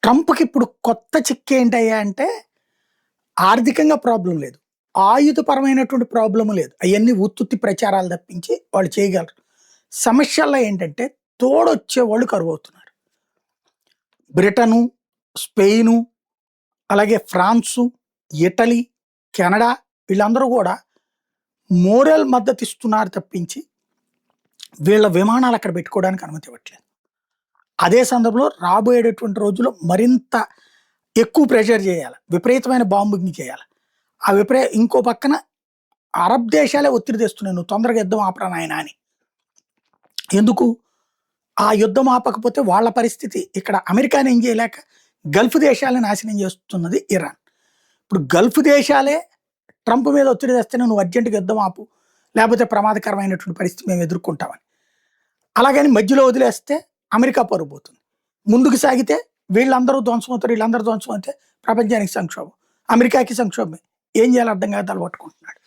ట్రంప్‌కి ఇప్పుడు కొత్త చిక్కేంటయ్యా అంటే, ఆర్థికంగా ప్రాబ్లమ్ లేదు. ఆయుధపరమైనటువంటి ప్రాబ్లమ్ లేదు. అయన్నీ ఉత్తుత్తి ప్రచారాలు తప్పించి వాళ్ళు చేయగలరు. సమస్యల్లో ఏంటంటే, తోడొచ్చేవాళ్ళు కరువవుతున్నారు. బ్రిటను, స్పెయిను, అలాగే ఫ్రాన్సు, ఇటలీ, కెనడా వీళ్ళందరూ గూడా మోరల్ మద్దతిస్తున్నారు తప్పించి, వీళ్ళ విమానాలు అక్కడ పెట్టుకోవడానికి అనుమతి ఇవ్వట్లేదు. అదే సందర్భంలో రాబోయేటటువంటి రోజుల్లో మరింత ఎక్కువ ప్రెషర్ చేయాలి. విపరీతమైన బాంబింగ్ చేయాలి. ఇంకో పక్కన అరబ్ దేశాలే ఒత్తిడి తెస్తున్నాయి. "నువ్వు తొందరగా యుద్ధం ఆపరా నాయనా" అని. ఎందుకు? ఆ యుద్ధం ఆపకపోతే వాళ్ళ పరిస్థితి ఇక్కడ అమెరికాని ఏం చేయలేక గల్ఫ్ దేశాలను నాశనం చేస్తున్నది ఇరాన్. ఇప్పుడు గల్ఫ్ దేశాలే ట్రంప్ మీద ఒత్తిడి తెస్తేనే "నువ్వు అర్జెంట్‌గా యుద్ధం ఆపు. లేకపోతే ప్రమాదకరమైనటువంటి పరిస్థితి మేము ఎదుర్కొంటామని." అలాగని మధ్యలో వదిలేస్తే అమెరికా పరువు పోతుంది. ముందుకు సాగితే వీళ్ళందరూ ధ్వంసం అవుతారు, వీళ్ళందరూ ధ్వంసం అయితే ప్రపంచానికి సంక్షోభం. అమెరికాకి సంక్షోభమే. ఏం చేయాలో అర్థం కాక తలపట్టుకుంటున్నాడు.